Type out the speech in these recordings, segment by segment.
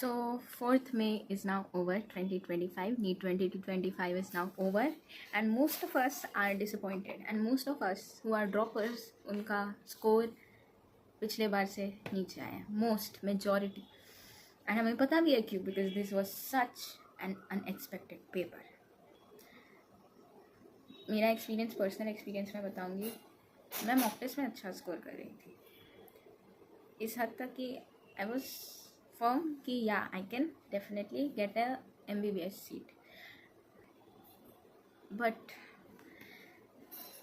So 4th May is now over, 2025, NEET 2025 is now over, and most of us are disappointed, and most of us who are droppers, उनका score पिछले बार से नीचे आया है, most majority, and हमें पता भी है क्यों, because this was such an unexpected paper. मेरा एक्सपीरियंस, पर्सनल एक्सपीरियंस मैं बताऊंगी. मैं मॉक टेस्ट में अच्छा स्कोर कर रही थी, इस हद तक कि आई वॉज फर्म कि या I can definitely get a MBBS seat. But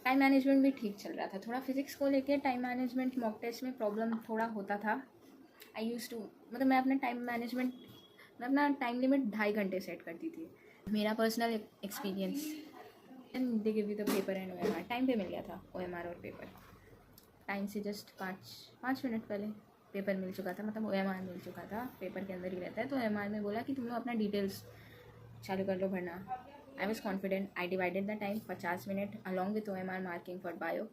time management भी ठीक चल रहा था. थोड़ा फिजिक्स को लेके टाइम मैनेजमेंट मॉक टेस्ट में प्रॉब्लम थोड़ा होता था. आई यूज़ टू, मतलब मैं अपना टाइम मैनेजमेंट, मैं अपना टाइम लिमिट 2.5 घंटे सेट करती थी. मेरा personal experience, and they give you the paper and OMR. Time पे मिल गया था OMR और पेपर. टाइम से जस्ट 5 मिनट पहले पेपर मिल चुका था, मतलब OMR मिल चुका था. पेपर के अंदर ही रहता है. तो OMR में बोला कि तुम लोग अपना डिटेल्स चालू कर लो भरना. I was confident. I divided the time 50 minute along with OMR marking for bio,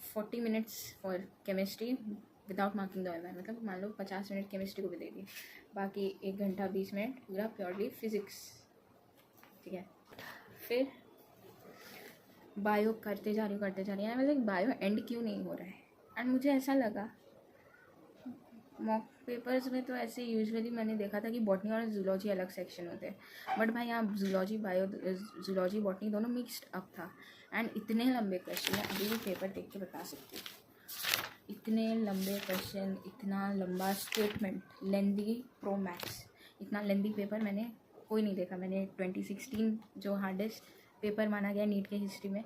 40 minutes for chemistry without marking the OMR. मतलब मान लो 50 मिनट केमिस्ट्री को भी दे दी, बाकी 1 घंटा 20 मिनट पूरा प्योरली फिज़िक्स. ठीक है. फिर बायो करते जा रही हूँ. मतलब बायो एंड क्यों नहीं हो रहा है. एंड मुझे ऐसा लगा, मॉक पेपर्स में तो ऐसे यूजुअली मैंने देखा था कि बॉटनी और जूलॉजी अलग सेक्शन होते हैं, बट भाई यहाँ जूलॉजी बायो, जूलॉजी बॉटनी दोनों मिक्स्ड अप था. एंड इतने लंबे क्वेश्चन, मैं अभी भी पेपर देख के बता सकती हूँ, इतने लंबे क्वेश्चन, इतना लंबा स्टेटमेंट, लेंदी प्रो मैक्स. इतना लेंदी पेपर मैंने कोई नहीं देखा. मैंने 2016 जो हार्डेस्ट पेपर माना गया नीट के हिस्ट्री में,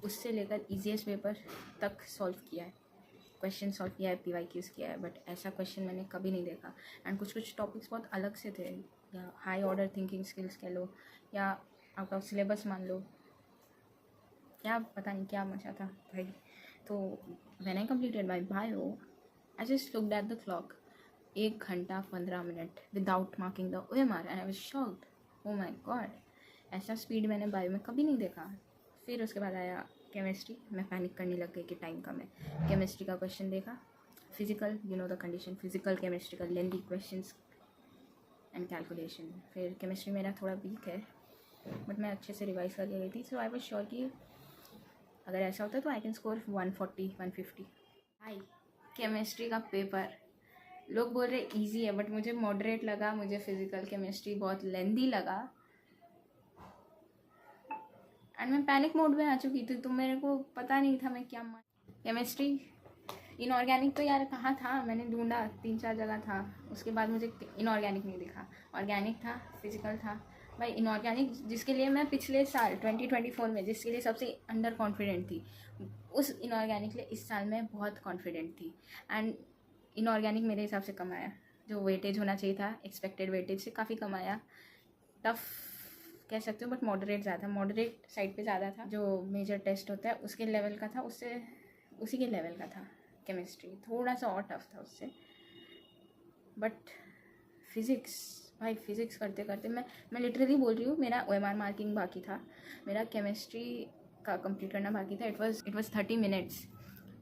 उससे लेकर ईजीएस्ट पेपर तक सॉल्व किया है, क्वेश्चन सॉल्व किया है, PYQs किया है, बट ऐसा क्वेश्चन मैंने कभी नहीं देखा. एंड कुछ टॉपिक्स बहुत अलग से थे, या हाई ऑर्डर थिंकिंग स्किल्स कह लो, या आउट ऑफ सिलेबस मान लो, क्या पता नहीं क्या मचा था भाई. तो when I completed my bio, I just looked at the clock, 1 घंटा 15 minute without marking the OMR, and I was shocked. Oh my God, ऐसा स्पीड मैंने बायो में कभी नहीं देखा. फिर उसके बाद आया केमिस्ट्री. मैं पैनिक करने लग गई कि टाइम कम है. केमिस्ट्री का क्वेश्चन देखा, physical, you know the condition, physical chemistry का लेंदी क्वेश्चंस एंड कैलकुलेशन. फिर केमिस्ट्री मेरा थोड़ा वीक है, बट मैं अच्छे से रिवाइज करके गई थी. सो आई वाज श्योर कि अगर ऐसा होता तो आई कैन स्कोर 140 150. भाई केमिस्ट्री का पेपर लोग बोल रहे ईजी है, बट मुझे मॉडरेट लगा. मुझे फिजिकल केमिस्ट्री बहुत लेंदी लगा, एंड मैं पैनिक मोड में आ चुकी थी. तो मेरे को पता नहीं था मैं क्या. केमिस्ट्री इनऑर्गेनिक तो यार कहाँ था, मैंने ढूंढा 3-4 जगह था. उसके बाद मुझे इनऑर्गेनिक नहीं दिखा. ऑर्गेनिक था, फिजिकल था. भाई इनऑर्गेनिक जिसके लिए मैं पिछले साल 2024 में जिसके लिए सबसे अंडर कॉन्फिडेंट थी, उस इनऑर्गेनिक के लिए इस साल मैं बहुत कॉन्फिडेंट थी. एंड इनऑर्गेनिक मेरे हिसाब से कम आया. जो वेटेज होना चाहिए था एक्सपेक्टेड वेटेज से काफ़ी कम आया. टफ कह सकते हो, बट मॉडरेट ज़्यादा, मॉडरेट साइड पे ज़्यादा था. जो मेजर टेस्ट होता है उसके लेवल का था, उससे उसी के लेवल का था. केमिस्ट्री थोड़ा सा और टफ था उससे. बट फिज़िक्स, भाई फिज़िक्स करते करते मैं लिटरली बोल रही हूँ, मेरा OMR मार्किंग बाकी था, मेरा केमिस्ट्री का कंप्लीट करना बाकी था. इट वाज 30 मिनट्स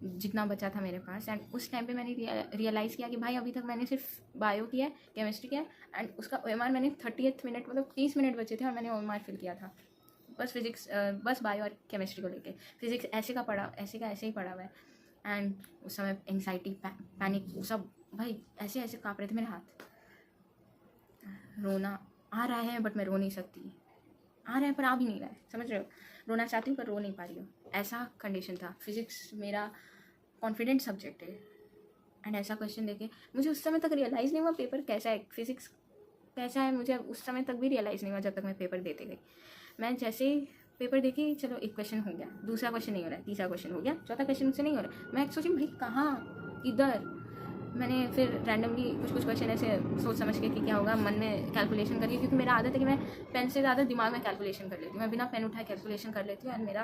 जितना बचा था मेरे पास. एंड उस टाइम पे मैंने रियलाइज़ किया कि भाई अभी तक मैंने सिर्फ बायो किया है, केमिस्ट्री किया है, एंड उसका OMR मैंने 30th मिनट, मतलब 30 मिनट बचे थे और मैंने OMR फिल किया था. बस फिज़िक्स, बस बायो और केमिस्ट्री को लेके. फिज़िक्स ऐसे का पढ़ा, ऐसे ही पढ़ा हुआ है. एंड उस समय एंग्जाइटी, पैनिक, वो सब भाई ऐसे काँप रहे थे मेरे हाथ. रोना आ रहा है बट मैं रो नहीं सकती, आ रहा है पर आ भी नहीं रहा है, समझ रहे हो. रोना चाहती हूँ पर रो नहीं पा रही हूँ, ऐसा कंडीशन था. फिज़िक्स मेरा कॉन्फिडेंट सब्जेक्ट है, एंड ऐसा क्वेश्चन देके मुझे उस समय तक रियलाइज़ नहीं हुआ पेपर कैसा है, फिज़िक्स कैसा है. मुझे उस समय तक भी रियलाइज़ नहीं हुआ जब तक मैं पेपर देते गई. मैं जैसे ही पेपर देखी, चलो 1 क्वेश्चन हो गया, दूसरा क्वेश्चन नहीं हो रहा है, तीसरा क्वेश्चन हो गया, चौथा क्वेश्चन मुझसे नहीं हो रहा है. मैं सोची भाई कहाँ, इधर. मैंने फिर रैंडमली कुछ क्वेश्चन ऐसे सोच समझ के कि क्या होगा मन में कैलकुलेशन करके, क्योंकि मेरा आदत है कि मैं पेन से ज़्यादा दिमाग में कैलकुलेशन कर लेती हूँ. मैं बिना पेन उठाए कैलकुलेशन कर लेती हूँ, और मेरा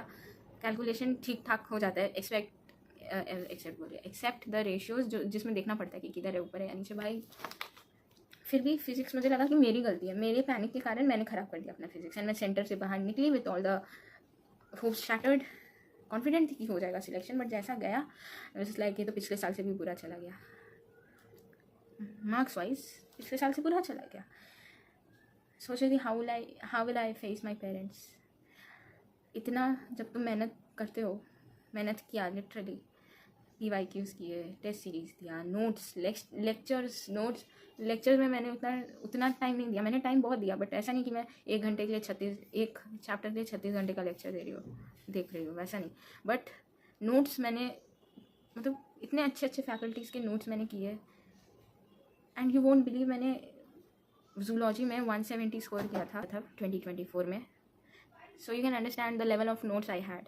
कैलकुलेशन ठीक ठाक हो जाता है. एक्सेप्ट द रेशियोज, जो जिसमें देखना पड़ता है कि किधर है, ऊपर है या नीचे. भाई फिर भी फिज़िक्स मुझे लगा कि मेरी गलती है, मेरे पैनिक के कारण मैंने ख़राब कर दिया अपना फिज़िक्स. एंड मैं सेंटर से बाहर निकली with all the hopes shattered. Confident थी कि हो जाएगा सिलेक्शन, बट जैसा गया इट्स लाइक ये तो पिछले साल से भी बुरा चला गया. मार्क्स वाइज पिछले साल से बुरा चला गया। सोच रही थी how will I face my parents. इतना जब तुम मेहनत करते हो, मेहनत किया लिटरली, PYQs किए, टेस्ट सीरीज दिया, नोट्स, लेक्चर्स में मैंने उतना टाइम नहीं दिया। मैंने टाइम बहुत दिया, बट ऐसा नहीं कि मैं एक घंटे के लिए एक चैप्टर के लिए 36 घंटे का लेक्चर देख रही हूँ, वैसा नहीं। बट नोट्स मैंने मतलब इतने अच्छे अच्छे फैकल्टीज़ के नोट्स मैंने किए। एंड यू वोंट बिलीव, मैंने जूलॉजी में 170 स्कोर किया था 2024 में। So you can understand the level of notes I had.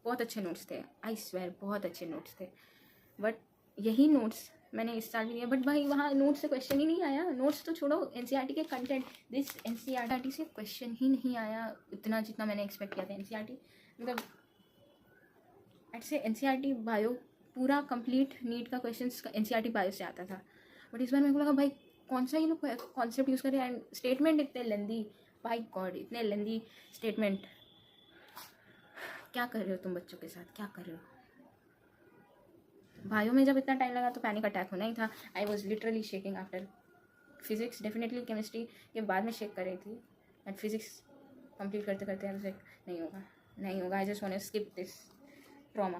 बहुत अच्छे नोट्स थे, आई स्वेयर, बहुत अच्छे नोट्स थे। बट यही नोट्स मैंने इस साल भी दिए, बट भाई वहाँ नोट्स से क्वेश्चन ही नहीं आया। नोट्स तो छोड़ो, NCERT के कंटेंट, NCERT से क्वेश्चन ही नहीं आया इतना जितना मैंने एक्सपेक्ट किया था। NCERT मतलब ऐसे NCERT बायो पूरा कंप्लीट नीट का क्वेश्चन NCERT बायो से आता था। बट इस बार मेरे को लगा भाई कौन सा ये लोग कॉन्सेप्ट यूज़ करें, एंड स्टेटमेंट इतने लेंदी, बाय गॉड इतने लेंदी स्टेटमेंट। क्या कर रहे हो तुम बच्चों के साथ, क्या कर रहे हो? बायो में जब इतना टाइम लगा तो पैनिक अटैक होना ही था। I was literally shaking after physics. Definitely chemistry के बाद में शेक कर रही थी, एंड फिजिक्स कंप्लीट करते करते आई नहीं होगा, नहीं होगा, I just want to skip this trauma.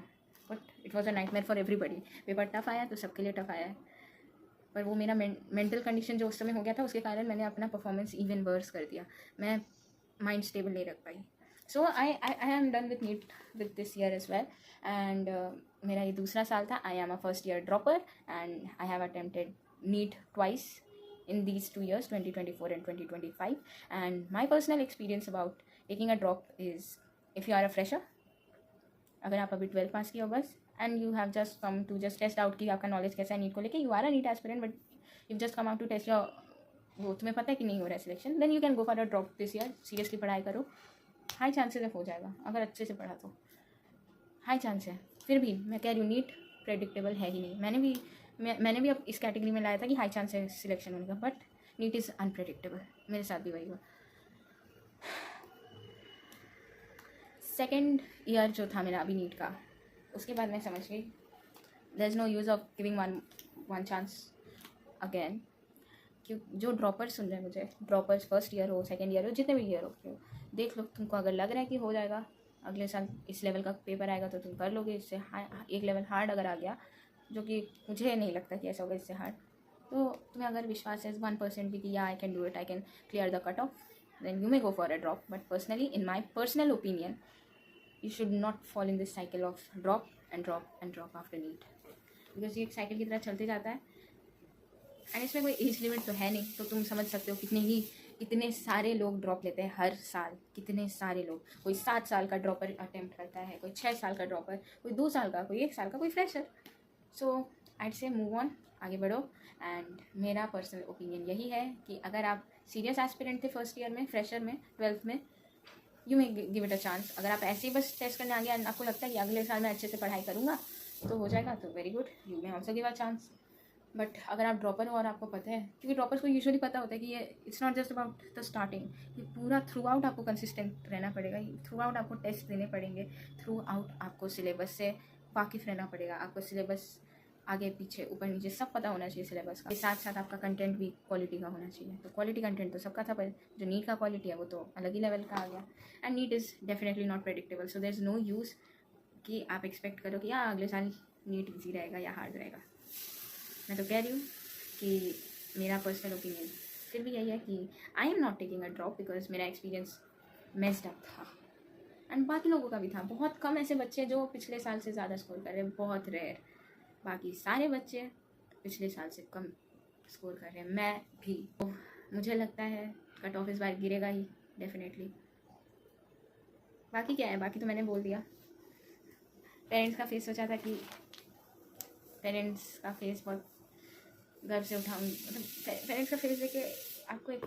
But it was a nightmare for everybody. Paper tough आया तो सबके लिए टफ आया है, पर वो मेरा मेंटल कंडीशन जो उस समय हो गया था उसके कारण मैंने अपना परफॉर्मेंस इवन वर्स कर दिया। मैं माइंड स्टेबल नहीं रख पाई। So I am done with NEET with this year as well. And मेरा ये दूसरा साल था। I am a first year dropper and I have attempted NEET twice in these 2 years, 2024 and 2025. And my personal experience about taking a drop is, if you are a fresher, अगर आप अभी 12 पास किए हो बस, and you have just come to just test out कि आपका knowledge कैसा है नीट को लेके, you are a NEET aspirant but you just come out to test your, वो तुम्हें पता है कि नहीं हो रहा है selection, then you can go for a drop this year. Seriously पढ़ाई करो, हाई चांसेस है हो जाएगा अगर अच्छे से पढ़ा तो, हाई चांस है। फिर भी मैं कह रही हूँ नीट प्रेडिक्टेबल है ही नहीं। मैंने भी अब इस कैटेगरी में लाया था कि हाई चांस है सिलेक्शन होने का, बट नीट इज़ अनप्रेडिक्टेबल। मेरे साथ भी वही हुआ। सेकेंड ईयर जो था मेरा अभी नीट का, उसके बाद मैं समझ गई there is no use of giving one chance again. क्यों जो ड्रॉपर्स सुन रहे हैं मुझे, ड्रॉपर्स फर्स्ट ईयर हो, सेकेंड ईयर हो, जितने भी ईयर हो, देख लो, तुमको अगर लग रहा है कि हो जाएगा अगले साल इस लेवल का पेपर आएगा तो तुम कर लोगे। इससे एक लेवल हार्ड अगर आ गया, जो कि मुझे नहीं लगता कि ऐसा होगा इससे हार्ड, तो तुम्हें अगर विश्वास है 1% भी कि या I can do it, I can clear the cut off, then you may go for a drop. But personally, in my personal opinion, you should not fall in this cycle of drop and drop and drop after NEET, because ये एक cycle की तरह चलते जाता है। And इसमें कोई age limit तो है नहीं, तो तुम समझ सकते हो कितने सारे लोग ड्रॉप लेते हैं हर साल। कितने सारे लोग, कोई 7 साल का ड्रॉपर अटेम्प्ट करता है, कोई 6 साल का ड्रॉपर, कोई 2 साल का, कोई 1 साल का, कोई फ्रेशर। सो आइड से मूव ऑन, आगे बढ़ो। एंड मेरा पर्सनल ओपिनियन यही है कि अगर आप सीरियस एस्पिरेंट थे फर्स्ट ईयर में, फ्रेशर में, 12th में, you may give it a chance. अगर आप ऐसे ही बस टेस्ट करने आ गया, आपको लगता है कि अगले साल मैं अच्छे से पढ़ाई करूँगा तो हो जाएगा, तो very good, you may also give a chance. But अगर आप ड्रॉपर हो और आपको पता है, क्योंकि ड्रॉपर्स को यूजुअली पता होता है कि ये it's not just about the starting, ये पूरा थ्रू आउट आपको कंसिस्टेंट रहना पड़ेगा, थ्रू आउट आपको टेस्ट देने पड़ेंगे, थ्रू आउट आपको सिलेबस से वाकिफ़ रहना पड़ेगा, आपको सिलेबस आगे पीछे ऊपर नीचे सब पता होना चाहिए सिलेबस का। साथ साथ आपका कंटेंट भी क्वालिटी का होना चाहिए। तो क्वालिटी कंटेंट तो सबका था, पर जो नीट का क्वालिटी है वो तो अलग ही लेवल का आ गया। And NEET is definitely not predictable, so there is no use कि आप एक्सपेक्ट करो कि अगले साल नीट ईजी रहेगा या हार्ड रहेगा। मैं तो कह रही हूँ कि मेरा पर्सनल ओपिनियन फिर भी यही है कि आई am not taking a drop because मेरा एक्सपीरियंस मेस्ड अप था, एंड बाकी लोगों का भी था। बहुत कम ऐसे बच्चे जो पिछले साल से ज़्यादा स्कोर कर रहे हैं, बहुत रेयर। बाकी सारे बच्चे पिछले साल से कम स्कोर कर रहे हैं, मैं भी। तो मुझे लगता है कट ऑफ इस बार गिरेगा ही डेफिनेटली। बाकी क्या है, बाकी तो मैंने बोल दिया। पेरेंट्स का फेस सोचा था कि पेरेंट्स का फेस बहुत गर्व से उठाऊंगी, मतलब पेरेंट्स का फेस देखे आपको एक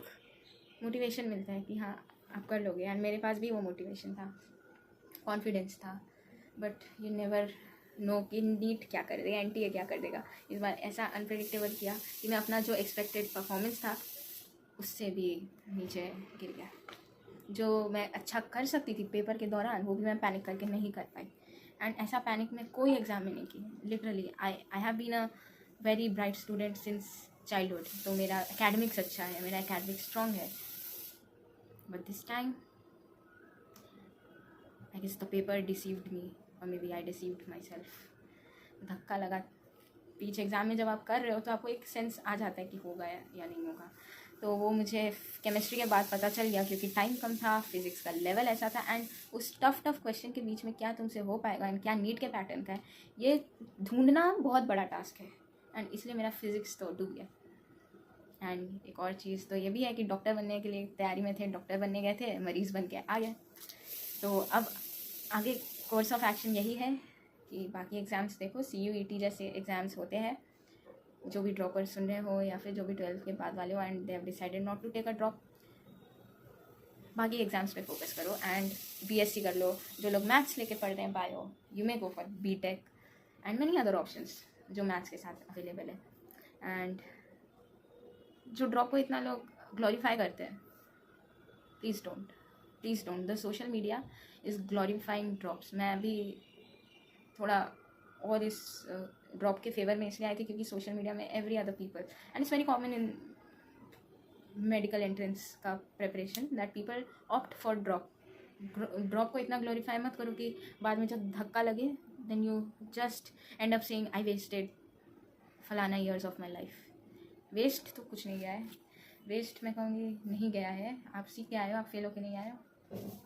मोटिवेशन मिलता है कि हाँ आप कर लोगे। एंड मेरे पास भी वो मोटिवेशन था, कॉन्फिडेंस था। बट यू नेवर नो कि नीट क्या कर देगा, NTA क्या कर देगा। इस बार ऐसा अनप्रेडिक्टेबल किया कि मैं अपना जो एक्सपेक्टेड परफॉर्मेंस था उससे भी नीचे गिर गया। जो मैं अच्छा कर सकती थी पेपर के दौरान, वो भी मैं पैनिक करके नहीं कर पाई। एंड ऐसा पैनिक मैं कोई एग्ज़ाम में नहीं की। Literally I have been a very bright student since childhood, तो मेरा एकेडमिक्स अच्छा है, मेरा एकेडमिक्स स्ट्रॉन्ग है. But this time I guess the paper deceived me, और maybe I deceived myself. धक्का लगा. पीछे एग्ज़ाम में जब आप कर रहे हो तो आपको एक सेंस आ जाता है कि होगा या नहीं होगा. तो वो मुझे केमिस्ट्री के बाद पता चल गया, क्योंकि टाइम कम था, फिज़िक्स का लेवल ऐसा था, एंड उस टफ क्वेश्चन के बीच में क्या तुमसे हो पाएगा एंड क्या नीट के पैटर्न का है, ये ढूंढना बहुत बड़ा टास्क है. एंड इसलिए मेरा फिज़िक्स तो डूब गया. एंड एक और चीज़ तो ये भी है कि डॉक्टर बनने के लिए तैयारी में थे, डॉक्टर बनने गए थे, मरीज़ बन के आ गए. तो अब आगे कोर्स ऑफ एक्शन यही है कि बाकी एग्ज़ाम्स देखो, CUET जैसे एग्ज़ाम्स होते हैं, जो भी ड्रॉपर सुन रहे हो या फिर जो भी 12th के बाद वाले हो and they have decided not to take a drop, बाकी एग्ज़ाम्स पे फोकस करो एंड BSc कर लो. जो लोग मैथ्स लेके पढ़ रहे हैं bio, you may go for BTech and many other options जो मैथ्स के साथ अवेलेबल है. एंड जो ड्रॉप को इतना लोग ग्लोरीफाई करते हैं, please don't. The social media is glorifying drops. मैं अभी थोड़ा और इस ड्रॉप के फेवर में इसलिए आई थी क्योंकि सोशल मीडिया में every other people, and it's very common in medical entrance का preparation, that people opt for drop. Drop को इतना ग्लोरीफाई मत करो कि बाद में जब धक्का लगे then you just end up saying I wasted फलाना years of my life. Waste तो कुछ नहीं गया है. वेस्ट मैं कहूँगी नहीं गया है. आप सीख के आए हो, आप फेल होके नहीं आए हो.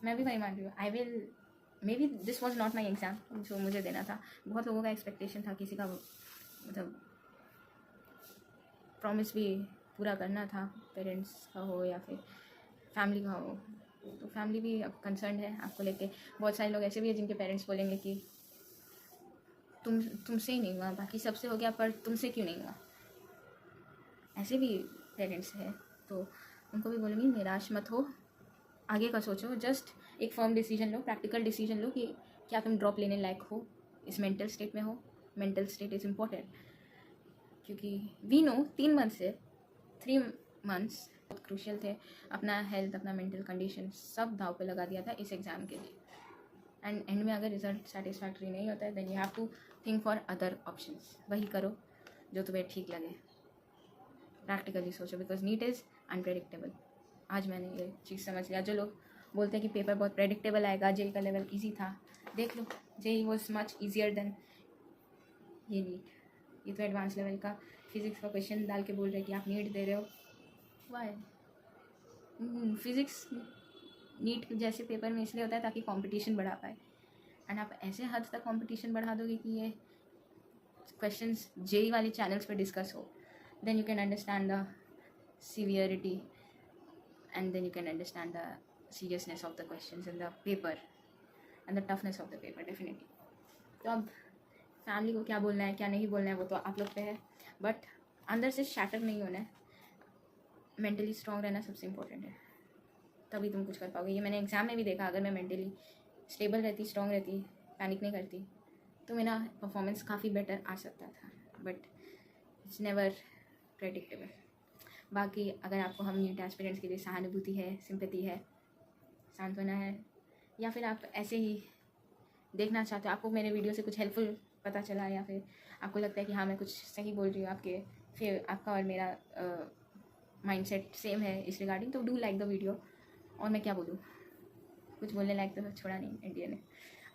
मैं भी वही मान रही हूँ. I will may be this was not my exam जो मुझे देना था. बहुत लोगों का एक्सपेक्टेशन था, किसी का मतलब प्रॉमिस भी पूरा करना था, पेरेंट्स का हो या फिर फैमिली का हो. तो फैमिली भी अब कंसर्न है आपको लेके. बहुत सारे लोग ऐसे भी हैं जिनके पेरेंट्स बोलेंगे कि तुमसे ही नहीं हुआ, बाकी सबसे हो गया पर तुमसे क्यों नहीं हुआ. ऐसे भी पेरेंट्स हैं. तो उनको भी बोलूँगी निराश मत हो, आगे का सोचो. जस्ट एक फर्म डिसीजन लो, प्रैक्टिकल डिसीजन लो कि क्या तुम ड्रॉप लेने लायक हो, इस मेंटल स्टेट में हो. मेंटल स्टेट इज़ इम्पॉर्टेंट, क्योंकि वी नो 3 मंथ्स बहुत क्रूशियल थे. अपना हेल्थ, अपना मेंटल कंडीशन सब दाव पे लगा दिया था इस एग्ज़ाम के लिए. एंड में अगर रिजल्ट सेटिस्फैक्ट्री नहीं होता है then you have to think for other options. वही करो जो तुम्हें ठीक लगे. प्रैक्टिकली सोचो, बिकॉज नीट इज़ अनप्रेडिक्टेबल. आज मैंने ये चीज़ समझ लिया. जो लोग बोलते हैं कि पेपर बहुत प्रेडिक्टेबल आएगा, जेई का लेवल इजी था, देख लो JEE was much easier than ये नीट. ये तो एडवांस लेवल का फिज़िक्स का क्वेश्चन डाल के बोल रहे हैं कि आप नीट दे रहे हो. वाई? फिज़िक्स नीट जैसे पेपर में इसलिए होता है ताकि कंपटीशन बढ़ा पाए. एंड आप ऐसे हद तक कंपटीशन बढ़ा दोगे कि ये क्वेश्चंस जेई वाले चैनल्स पे डिस्कस हो, then you can understand the severity and then you can understand the seriousness of the questions in the paper and the toughness of the paper definitely. तो अब family को क्या बोलना है क्या नहीं बोलना है वो तो आप लोग पे है, बट अंदर से शैटर नहीं होना है. मेंटली स्ट्रॉन्ग रहना सबसे इम्पोर्टेंट है, तभी तुम कुछ कर पाओगे. ये मैंने एग्ज़ाम में भी देखा. अगर मैं मेंटली स्टेबल रहती, स्ट्रॉन्ग रहती, पैनिक नहीं करती, तो मेरा परफॉर्मेंस काफ़ी बेटर आ सकता था. But it's never predictable. बाकी अगर आपको हम नीट एस्पिरेंट्स के लिए सहानुभूति है, सिंपैथी है, सांत्वना है, या फिर आप ऐसे ही देखना चाहते हो, आपको मेरे वीडियो से कुछ हेल्पफुल पता चला, या फिर आपको लगता है कि हाँ मैं कुछ सही बोल रही हूँ, आपके फिर आपका और मेरा माइंडसेट सेम है इस रिगार्डिंग, तो डू लाइक द वीडियो. और मैं क्या बोलूँ, कुछ बोलने लायक तो छोड़ा नहीं इंडिया ने.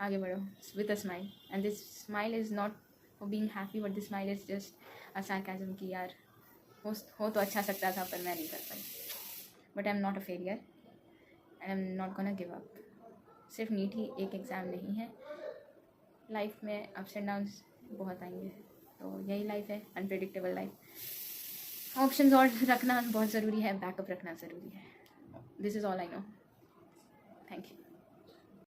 आगे बढ़ो with a smile, and this smile is not for being happy, but this smile is just a sarcasm कि यार हो तो अच्छा सकता था पर मैं नहीं कर पाई. But I am not a failure and I am not gonna give up. सिर्फ नीट ही एक एग्ज़ाम नहीं है, लाइफ में अप्स एंड डाउन्स बहुत आएंगे. तो यही लाइफ है, अनप्रेडिक्टेबल लाइफ. ऑप्शंस और रखना बहुत ज़रूरी है, बैकअप रखना ज़रूरी है. This is all I know. Thank you.